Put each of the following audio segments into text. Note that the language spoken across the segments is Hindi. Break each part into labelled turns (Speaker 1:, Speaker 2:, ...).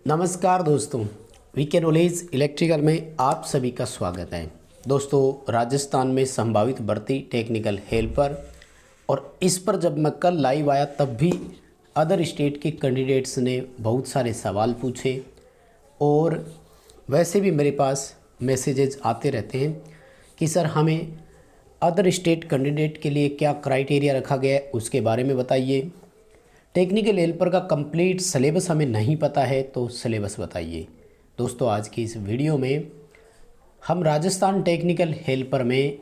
Speaker 1: नमस्कार दोस्तों, वीके नॉलेज इलेक्ट्रिकल में आप सभी का स्वागत है। दोस्तों, राजस्थान में संभावित भर्ती टेक्निकल हेल्पर, और इस पर जब मैं कल लाइव आया तब भी अदर स्टेट के कैंडिडेट्स ने बहुत सारे सवाल पूछे, और वैसे भी मेरे पास मैसेजेस आते रहते हैं कि सर हमें अदर स्टेट कैंडिडेट के लिए क्या क्राइटेरिया रखा गया है उसके बारे में बताइए। टेक्निकल हेल्पर का कंप्लीट सिलेबस हमें नहीं पता है तो सिलेबस बताइए। दोस्तों, आज की इस वीडियो में हम राजस्थान टेक्निकल हेल्पर में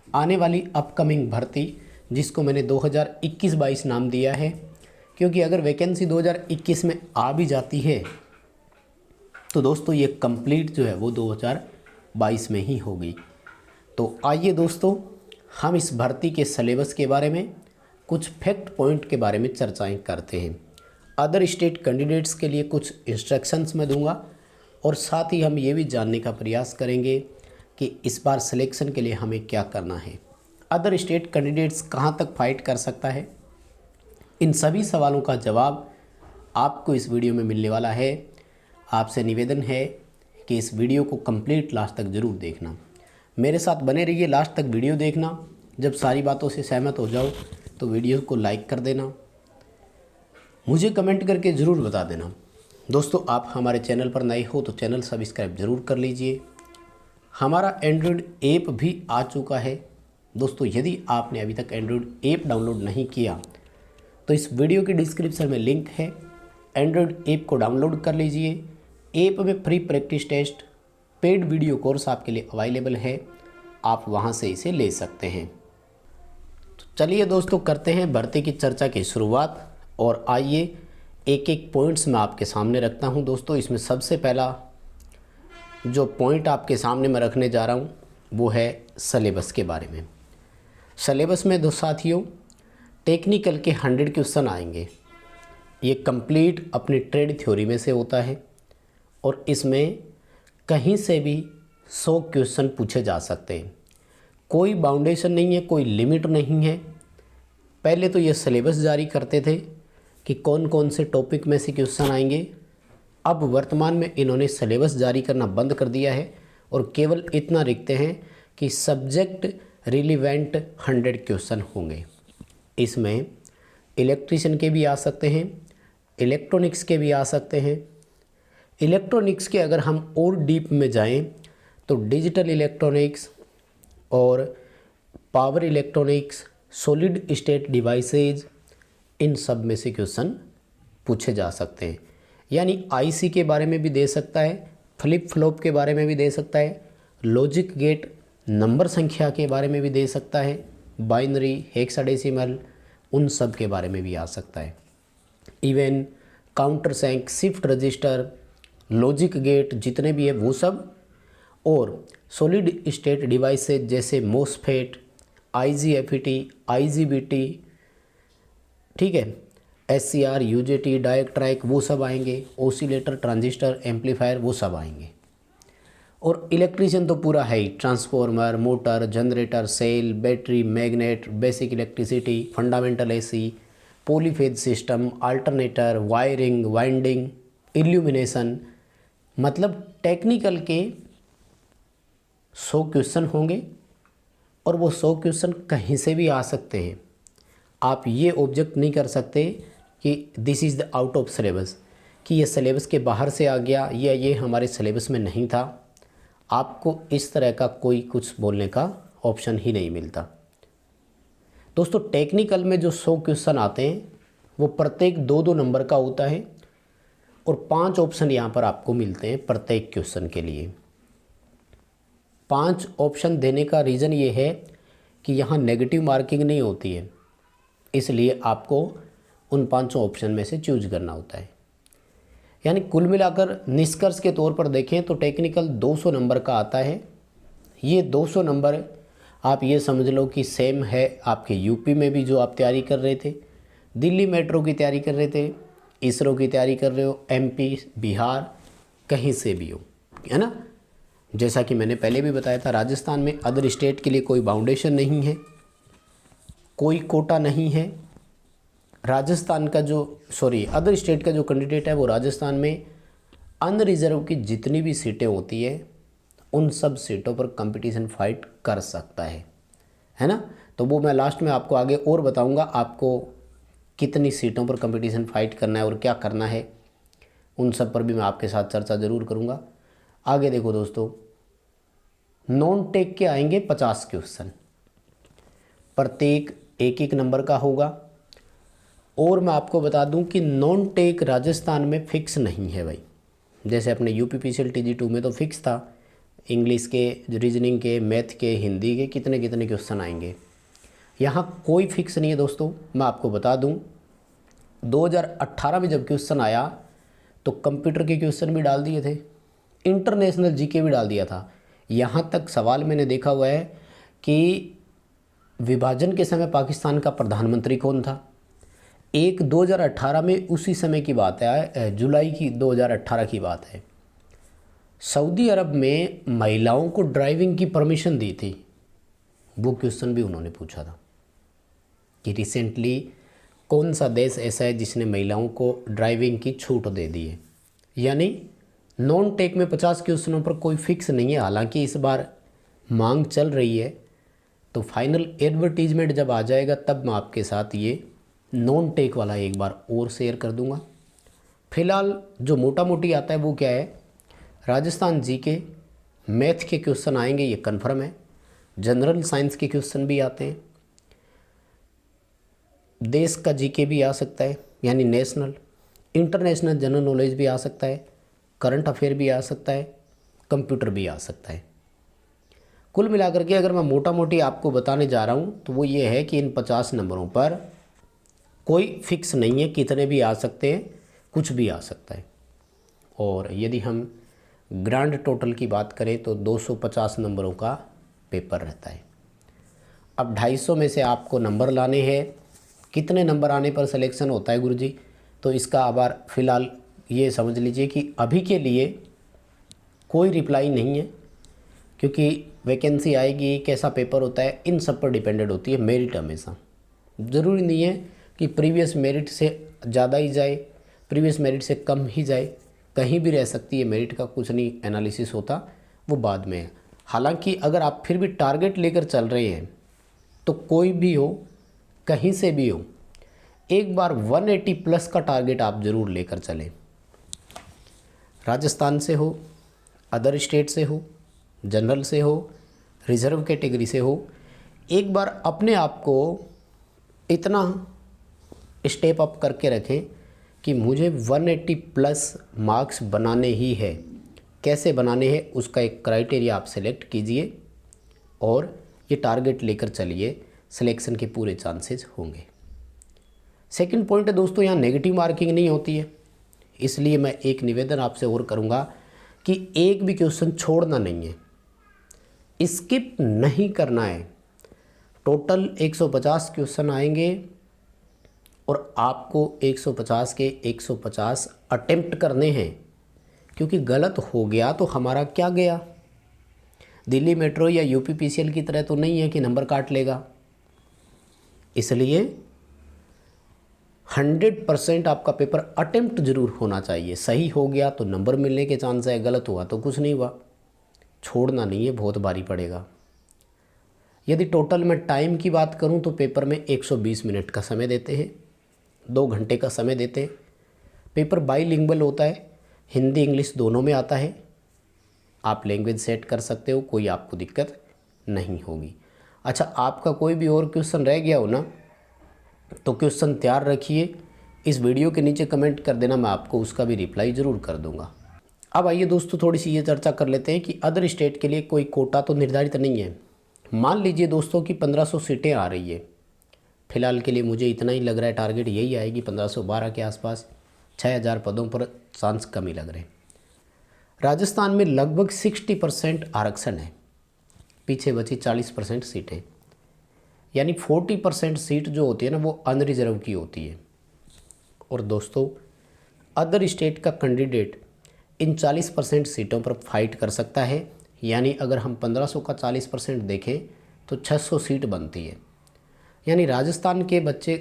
Speaker 1: आने वाली अपकमिंग भर्ती, जिसको मैंने 2021-22 नाम दिया है, क्योंकि अगर वैकेंसी 2021 में आ भी जाती है तो दोस्तों ये कंप्लीट जो है वो 2022 में ही होगी। तो आइए दोस्तों, हम इस भर्ती के सिलेबस के बारे में, कुछ फैक्ट पॉइंट के बारे में चर्चाएं करते हैं। अदर स्टेट कैंडिडेट्स के लिए कुछ इंस्ट्रक्शंस मैं दूंगा, और साथ ही हम ये भी जानने का प्रयास करेंगे कि इस बार सिलेक्शन के लिए हमें क्या करना है, अदर स्टेट कैंडिडेट्स कहां तक फाइट कर सकता है। इन सभी सवालों का जवाब आपको इस वीडियो में मिलने वाला है। आपसे निवेदन है कि इस वीडियो को कंप्लीट लास्ट तक ज़रूर देखना, मेरे साथ बने रहिए, लास्ट तक वीडियो देखना। जब सारी बातों से सहमत हो जाओ तो वीडियो को लाइक कर देना, मुझे कमेंट करके ज़रूर बता देना। दोस्तों, आप हमारे चैनल पर नए हो तो चैनल सब्सक्राइब ज़रूर कर लीजिए। हमारा एंड्रॉयड ऐप भी आ चुका है। दोस्तों, यदि आपने अभी तक एंड्रॉयड ऐप डाउनलोड नहीं किया तो इस वीडियो के डिस्क्रिप्शन में लिंक है, एंड्रॉयड ऐप को डाउनलोड कर लीजिए। ऐप में free practice test, paid video course आपके लिए अवेलेबल है, आप वहाँ से इसे ले सकते हैं। चलिए दोस्तों, करते हैं भर्ती की चर्चा की शुरुआत, और आइए एक एक पॉइंट्स मैं आपके सामने रखता हूं। दोस्तों, इसमें सबसे पहला जो पॉइंट आपके सामने मैं रखने जा रहा हूं वो है सिलेबस के बारे में। सिलेबस में साथियों, टेक्निकल के 100 क्वेश्चन आएंगे। ये कंप्लीट अपनी ट्रेड थ्योरी में से होता है, और इसमें कहीं से भी 100 क्वेश्चन पूछे जा सकते हैं। कोई बाउंडेशन नहीं है, कोई लिमिट नहीं है। पहले तो ये सिलेबस जारी करते थे कि कौन कौन से टॉपिक में से क्वेश्चन आएंगे। अब वर्तमान में इन्होंने सिलेबस जारी करना बंद कर दिया है, और केवल इतना लिखते हैं कि सब्जेक्ट रिलीवेंट 100 क्वेश्चन होंगे। इसमें इलेक्ट्रिशियन के भी आ सकते हैं, इलेक्ट्रॉनिक्स के भी आ सकते हैं। इलेक्ट्रॉनिक्स के अगर हम और डीप में जाएं तो डिजिटल इलेक्ट्रॉनिक्स और power electronics, solid state devices, इन सब में से क्वेश्चन पूछे जा सकते हैं। यानी आईसी के बारे में भी दे सकता है, फ्लिप फ्लॉप के बारे में भी दे सकता है, लॉजिक गेट, नंबर संख्या के बारे में भी दे सकता है, बाइनरी, हेक्साडेसिमल, उन सब के बारे में भी आ सकता है। इवन काउंटर सैंक, शिफ्ट रजिस्टर, लॉजिक गेट जितने भी है वो सब, और सॉलिड स्टेट डिवाइसेज जैसे मोसफेट, आईजीएफईटी, आईजीबीटी, ठीक है, एससीआर, यूजेटी, डायट्रैक, वो सब आएंगे। ओसिलेटर, ट्रांजिस्टर, एम्पलीफायर, वो सब आएंगे। और इलेक्ट्रिशियन तो पूरा है ही, transformer, motor, generator, cell, battery, magnet, basic electricity, fundamental AC, polyphase system, alternator, wiring, winding, illumination, मतलब टेक्निकल के 100 क्वेश्चन होंगे, और वो 100 क्वेश्चन कहीं से भी आ सकते हैं। आप ये ऑब्जेक्ट नहीं कर सकते कि this is the out of syllabus, कि ये सिलेबस के बाहर से आ गया या ये हमारे सिलेबस में नहीं था। आपको इस तरह का कोई कुछ बोलने का ऑप्शन ही नहीं मिलता। दोस्तों, टेक्निकल में जो 100 क्वेश्चन आते हैं वो प्रत्येक 2-2 नंबर का होता है, और 5 ऑप्शन यहाँ पर आपको मिलते हैं प्रत्येक क्वेश्चन के लिए। 5 ऑप्शन देने का रीज़न ये है कि यहाँ नेगेटिव मार्किंग नहीं होती है, इसलिए आपको उन 5 ऑप्शन में से चूज करना होता है। यानी कुल मिलाकर निष्कर्ष के तौर पर देखें तो टेक्निकल 200 नंबर का आता है। ये 200 नंबर आप ये समझ लो कि सेम है आपके यूपी में भी जो आप तैयारी कर रहे थे, दिल्ली मेट्रो की तैयारी कर रहे थे, इसरो की तैयारी कर रहे हो, एमपी, बिहार, कहीं से भी हो, है ना। जैसा कि मैंने पहले भी बताया था, राजस्थान में अदर स्टेट के लिए कोई बाउंडेशन नहीं है, कोई कोटा नहीं है। राजस्थान का जो अदर स्टेट का जो कैंडिडेट है वो राजस्थान में अनरिजर्व की जितनी भी सीटें होती है उन सब सीटों पर कंपटीशन फाइट कर सकता है ना। तो वो मैं लास्ट में आपको आगे और बताऊंगा आपको कितनी सीटों पर कंपटीशन फाइट करना है और क्या करना है, उन सब पर भी मैं आपके साथ चर्चा ज़रूर करूंगा। आगे देखो दोस्तों, नॉन टेक के आएंगे 50 क्वेश्चन, प्रत्येक एक एक नंबर का होगा। और मैं आपको बता दूं कि नॉन टेक राजस्थान में फिक्स नहीं है भाई। जैसे अपने यूपीपीसीएल TG2 में तो फिक्स था, इंग्लिश के, रीजनिंग के, मैथ के, हिंदी के कितने कितने क्वेश्चन आएंगे। यहाँ कोई फिक्स नहीं है दोस्तों। मैं आपको बता दूं 2018 में जब क्वेश्चन आया तो कंप्यूटर के क्वेश्चन भी डाल दिए थे, इंटरनेशनल जीके भी डाल दिया था। यहाँ तक सवाल मैंने देखा हुआ है कि विभाजन के समय पाकिस्तान का प्रधानमंत्री कौन था। एक 2018 में, उसी समय की बात है, जुलाई की 2018 की बात है, सऊदी अरब में महिलाओं को ड्राइविंग की परमिशन दी थी। वो क्वेश्चन भी उन्होंने पूछा था कि रिसेंटली कौन सा देश ऐसा है जिसने महिलाओं को ड्राइविंग की छूट दे दी है। यानी नॉन टेक में 50 क्वेश्चनों पर कोई फिक्स नहीं है। हालांकि इस बार मांग चल रही है, तो फाइनल एडवर्टीजमेंट जब आ जाएगा तब मैं आपके साथ ये नॉन टेक वाला एक बार और शेयर कर दूंगा। फिलहाल जो मोटा मोटी आता है वो क्या है, राजस्थान जीके, मैथ के क्वेश्चन आएंगे, ये कन्फर्म है। जनरल साइंस के क्वेश्चन भी आते हैं, देश का जीके भी आ सकता है यानी नेशनल, इंटरनेशनल जनरल नॉलेज भी आ सकता है, करंट अफेयर भी आ सकता है, कंप्यूटर भी आ सकता है। कुल मिलाकर के अगर मैं मोटा मोटी आपको बताने जा रहा हूँ तो वो ये है कि इन 50 नंबरों पर कोई फिक्स नहीं है, कितने भी आ सकते हैं, कुछ भी आ सकता है। और यदि हम ग्रांड टोटल की बात करें तो 250 नंबरों का पेपर रहता है। अब 250 में से आपको नंबर लाने हैं। कितने नंबर आने पर सिलेक्शन होता है गुरुजी, तो इसका आभार फ़िलहाल ये समझ लीजिए कि अभी के लिए कोई रिप्लाई नहीं है, क्योंकि वैकेंसी आएगी, कैसा पेपर होता है, इन सब पर डिपेंडेड होती है मेरिट। हमेशा ज़रूरी नहीं है कि प्रीवियस मेरिट से ज़्यादा ही जाए, प्रीवियस मेरिट से कम ही जाए, कहीं भी रह सकती है। मेरिट का कुछ नहीं एनालिसिस होता, वो बाद में है। हालांकि अगर आप फिर भी टारगेट लेकर चल रहे हैं तो कोई भी हो, कहीं से भी हो, एक बार 180 प्लस का टारगेट आप ज़रूर लेकर चलें। राजस्थान से हो, अदर स्टेट से हो, जनरल से हो, रिजर्व कैटेगरी से हो, एक बार अपने आप को इतना स्टेप अप करके रखें कि मुझे 180 प्लस मार्क्स बनाने ही है। कैसे बनाने हैं उसका एक क्राइटेरिया आप सेलेक्ट कीजिए और ये टारगेट लेकर चलिए, सिलेक्शन के पूरे चांसेस होंगे। सेकंड पॉइंट है दोस्तों, यहाँ नेगेटिव मार्किंग नहीं होती है, इसलिए मैं एक निवेदन आपसे और करूँगा कि एक भी क्वेश्चन छोड़ना नहीं है, स्किप नहीं करना है। टोटल 150 क्वेश्चन आएंगे और आपको 150 के 150 अटेम्प्ट करने हैं, क्योंकि गलत हो गया तो हमारा क्या गया। दिल्ली मेट्रो या यूपीपीसीएल की तरह तो नहीं है कि नंबर काट लेगा। इसलिए 100% आपका पेपर अटेम्प्ट ज़रूर होना चाहिए। सही हो गया तो नंबर मिलने के चांस है, गलत हुआ तो कुछ नहीं हुआ। छोड़ना नहीं है, बहुत भारी पड़ेगा। यदि टोटल में टाइम की बात करूं तो पेपर में 120 मिनट का समय देते हैं, 2 घंटे का समय देते हैं। पेपर बाईलिंगुअल होता है, हिंदी इंग्लिश दोनों में आता है। आप लैंग्वेज सेट कर सकते हो, कोई आपको दिक्कत नहीं होगी। अच्छा, आपका कोई भी और क्वेश्चन रह गया हो ना, तो क्वेश्चन तैयार रखिए, इस वीडियो के नीचे कमेंट कर देना, मैं आपको उसका भी रिप्लाई ज़रूर कर दूंगा। अब आइए दोस्तों, थोड़ी सी ये चर्चा कर लेते हैं कि अदर स्टेट के लिए कोई कोटा तो निर्धारित नहीं है। मान लीजिए दोस्तों कि 1500 सीटें आ रही है, फिलहाल के लिए मुझे इतना ही लग रहा है, टारगेट यही आएगी 1512 के आसपास। 6000 पदों पर चांस कम ही लग रहे हैं। राजस्थान में लगभग 60% आरक्षण है, पीछे बची 40% सीटें, यानी 40% सीट जो होती है ना वो अनरिजर्व की होती है। और दोस्तों, अदर स्टेट का कैंडिडेट इन 40% सीटों पर फाइट कर सकता है। यानी अगर हम 1500 का 40% देखें तो 600 सीट बनती है। यानी राजस्थान के बच्चे,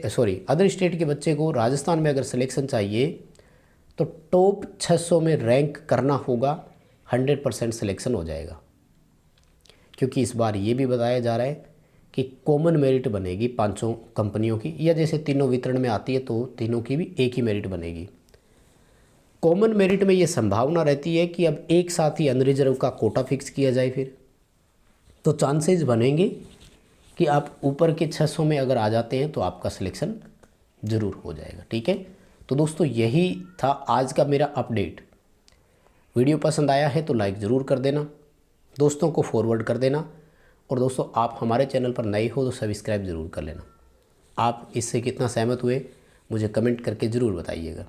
Speaker 1: अदर स्टेट के बच्चे को राजस्थान में अगर सिलेक्शन चाहिए तो टॉप 600 में रैंक करना होगा, 100% सिलेक्शन हो जाएगा। क्योंकि इस बार ये भी बताया जा रहा है कि कॉमन मेरिट बनेगी पांचों कंपनियों की, या जैसे तीनों वितरण में आती है तो तीनों की भी एक ही मेरिट बनेगी। कॉमन मेरिट में ये संभावना रहती है कि अब एक साथ ही अनरिजर्व का कोटा फिक्स किया जाए, फिर तो चांसेस बनेंगे कि आप ऊपर के 600 में अगर आ जाते हैं तो आपका सिलेक्शन ज़रूर हो जाएगा। ठीक है, तो दोस्तों यही था आज का मेरा अपडेट। वीडियो पसंद आया है तो लाइक ज़रूर कर देना, दोस्तों को फॉरवर्ड कर देना, और दोस्तों आप हमारे चैनल पर नए हो तो सब्सक्राइब ज़रूर कर लेना। आप इससे कितना सहमत हुए मुझे कमेंट करके ज़रूर बताइएगा।